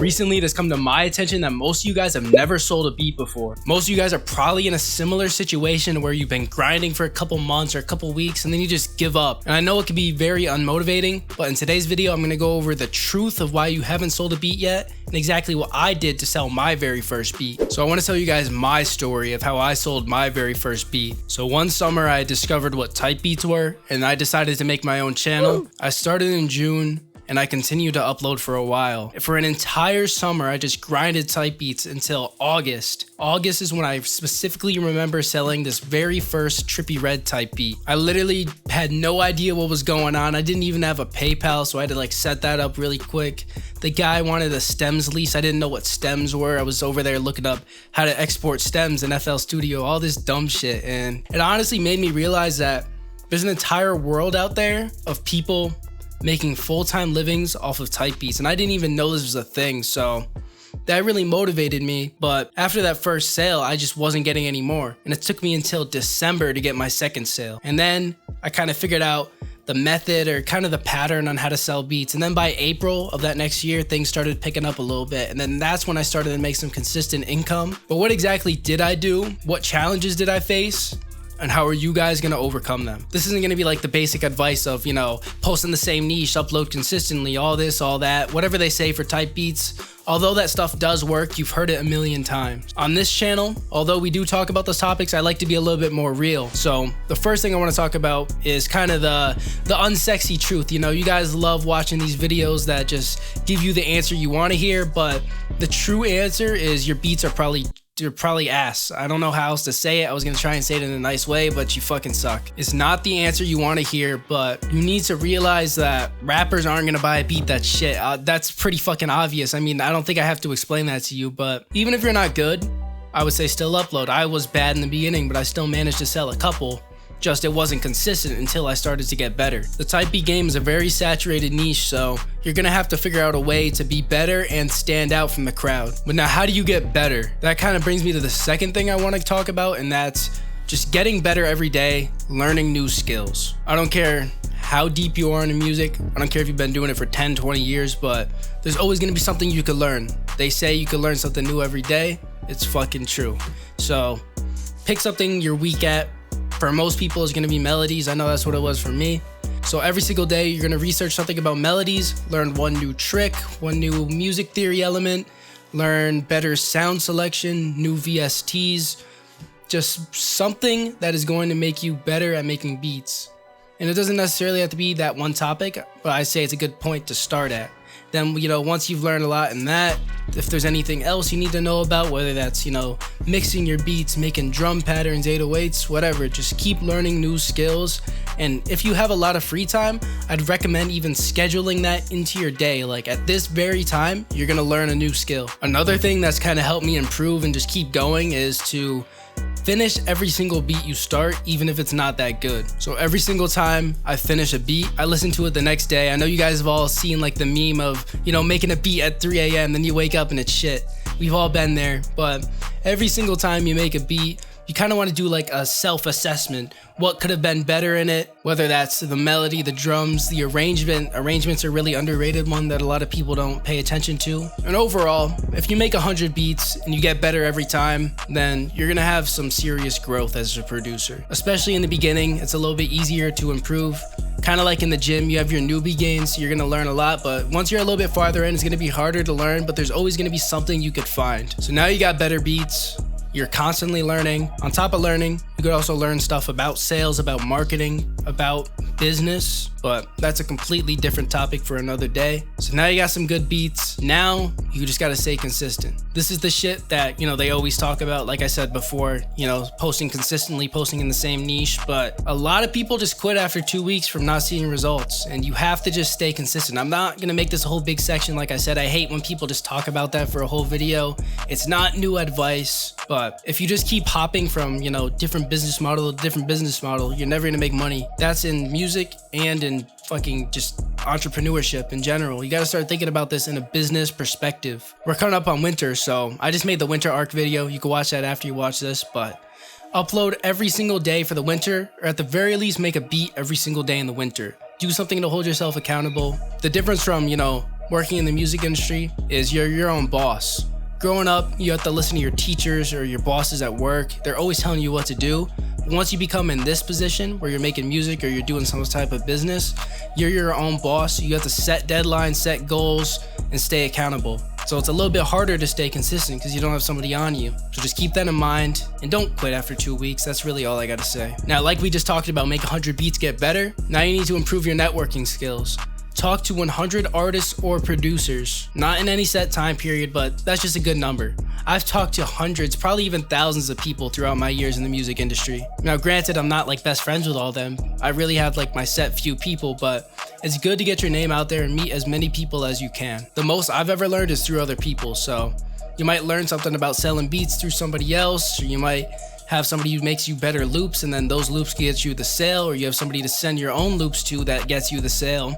Recently, it has come to my attention that most of you guys have never sold a beat before. Most of you guys are probably in a similar situation where you've been grinding for a couple months or a couple weeks and then you just give up. And I know it can be very unmotivating, but in today's video, I'm gonna go over the truth of why you haven't sold a beat yet and exactly what I did to sell my very first beat. So I wanna tell you guys my story of how I sold my very first beat. So one summer, I discovered what type beats were and I decided to make my own channel. I started in June and I continued to upload for a while. For an entire summer, I just grinded type beats until August. August is when I specifically remember selling this very first Trippie Redd type beat. I literally had no idea what was going on. I didn't even have a PayPal, so I had to like set that up really quick. The guy wanted a stems lease. I didn't know what stems were. I was over there looking up how to export stems in FL Studio, all this dumb shit. And it honestly made me realize that there's an entire world out there of people making full-time livings off of type beats, and I didn't even know this was a thing, so that really motivated me. But after that first sale, I just wasn't getting any more, and it took me until December to get my second sale. And then I kind of figured out the method or kind of the pattern on how to sell beats, and then by April of that next year, things started picking up a little bit, and then that's when I started to make some consistent income. But what exactly did I do? What challenges did I face? And how are you guys gonna overcome them? This isn't gonna be like the basic advice of, you know, post in the same niche, upload consistently, all this, all that, whatever they say for type beats. Although that stuff does work, you've heard it a million times. On this channel, although we do talk about those topics, I like to be a little bit more real. So the first thing I wanna talk about is kind of the unsexy truth. You know, you guys love watching these videos that just give you the answer you wanna hear, but the true answer is your beats are probably ass. I don't know how else to say it. I was gonna try and say it in a nice way, but you fucking suck. It's not the answer you want to hear, but you need to realize that rappers aren't gonna buy a beat that's shit. That's pretty fucking obvious. I mean, I don't think I have to explain that to you, but even if you're not good, I would say still upload. I was bad in the beginning, but I still managed to sell a couple. Just it wasn't consistent until I started to get better. The type beat game is a very saturated niche, so you're gonna have to figure out a way to be better and stand out from the crowd. But now, how do you get better? That kind of brings me to the second thing I want to talk about, and that's just getting better every day, learning new skills. I don't care how deep you are into music. I don't care if you've been doing it for 10, 20 years, but there's always gonna be something you could learn. They say you could learn something new every day. It's fucking true. So pick something you're weak at. For most people, it's gonna be melodies. I know that's what it was for me. So every single day, you're gonna research something about melodies, learn one new trick, one new music theory element, learn better sound selection, new VSTs, just something that is going to make you better at making beats. And it doesn't necessarily have to be that one topic, but I say it's a good point to start at. Then, you know, once you've learned a lot in that, if there's anything else you need to know about, whether that's, you know, mixing your beats, making drum patterns, 808s, whatever, just keep learning new skills. And if you have a lot of free time, I'd recommend even scheduling that into your day. Like at this very time, you're gonna learn a new skill. Another thing that's kind of helped me improve and just keep going is to finish every single beat you start, even if it's not that good. So every single time I finish a beat, I listen to it the next day. I know you guys have all seen like the meme of, you know, making a beat at 3 a.m. then you wake up and it's shit. We've all been there, but every single time you make a beat, you kind of want to do like a self-assessment. What could have been better in it? Whether that's the melody, the drums, the arrangement. Arrangements are really underrated one that a lot of people don't pay attention to. And overall, if you make 100 beats and you get better every time, then you're gonna have some serious growth as a producer. Especially in the beginning, it's a little bit easier to improve. Kind of like in the gym, you have your newbie gains, so you're gonna learn a lot, but once you're a little bit farther in, it's gonna be harder to learn, but there's always gonna be something you could find. So now you got better beats. You're constantly learning. On top of learning, you could also learn stuff about sales, about marketing, about business, but that's a completely different topic for another day. So now you got some good beats. Now you just gotta stay consistent. This is the shit that, you know, they always talk about, like I said before, you know, posting consistently, posting in the same niche, but a lot of people just quit after 2 weeks from not seeing results, and you have to just stay consistent. I'm not gonna make this a whole big section. Like I said, I hate when people just talk about that for a whole video. It's not new advice, but if you just keep hopping from, you know, different business model to different business model, you're never gonna make money. That's in music and in fucking just entrepreneurship in general. You gotta start thinking about this in a business perspective. We're coming up on winter, so I just made the winter arc video. You can watch that after you watch this, but upload every single day for the winter, or at the very least make a beat every single day in the winter. Do something to hold yourself accountable. The difference from, you know, working in the music industry is you're your own boss. Growing up, you have to listen to your teachers or your bosses at work. They're always telling you what to do. But once you become in this position where you're making music or you're doing some type of business, you're your own boss. You have to set deadlines, set goals, and stay accountable. So it's a little bit harder to stay consistent because you don't have somebody on you. So just keep that in mind and don't quit after 2 weeks. That's really all I gotta say. Now, like we just talked about, make 100 beats get better. Now you need to improve your networking skills. Talk to 100 artists or producers, not in any set time period, but that's just a good number. I've talked to hundreds, probably even thousands of people throughout my years in the music industry. Now, granted, I'm not like best friends with all of them. I really have like my set few people, but it's good to get your name out there and meet as many people as you can. The most I've ever learned is through other people, so you might learn something about selling beats through somebody else, or you might have somebody who makes you better loops, and then those loops get you the sale, or you have somebody to send your own loops to that gets you the sale.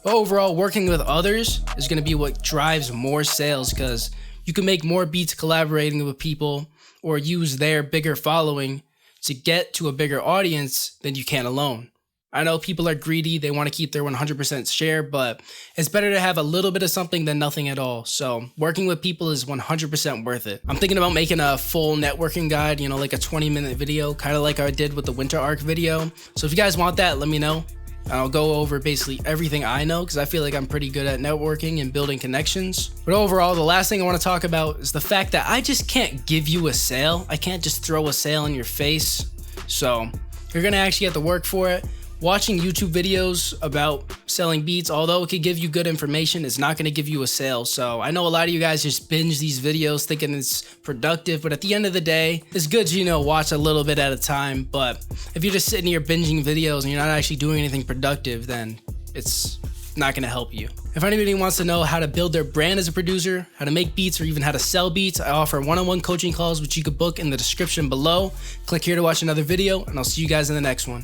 But overall, working with others is going to be what drives more sales because you can make more beats collaborating with people or use their bigger following to get to a bigger audience than you can alone. I know people are greedy, they want to keep their 100% share, but it's better to have a little bit of something than nothing at all. So working with people is 100% worth it. I'm thinking about making a full networking guide, like a 20-minute video, kind of like I did with the Winter Arc video. So if you guys want that, let me know. I'll go over basically everything I know because I feel like I'm pretty good at networking and building connections. But overall, the last thing I want to talk about is the fact that I just can't give you a sale. I can't just throw a sale in your face. So you're going to actually have to work for it. Watching YouTube videos about selling beats, although it could give you good information, it's not going to give you a sale. So I know a lot of you guys just binge these videos thinking it's productive, but at the end of the day, it's good to, watch a little bit at a time. But if you're just sitting here binging videos and you're not actually doing anything productive, then it's not going to help you. If anybody wants to know how to build their brand as a producer, how to make beats, or even how to sell beats, I offer one-on-one coaching calls, which you could book in the description below. Click here to watch another video, and I'll see you guys in the next one.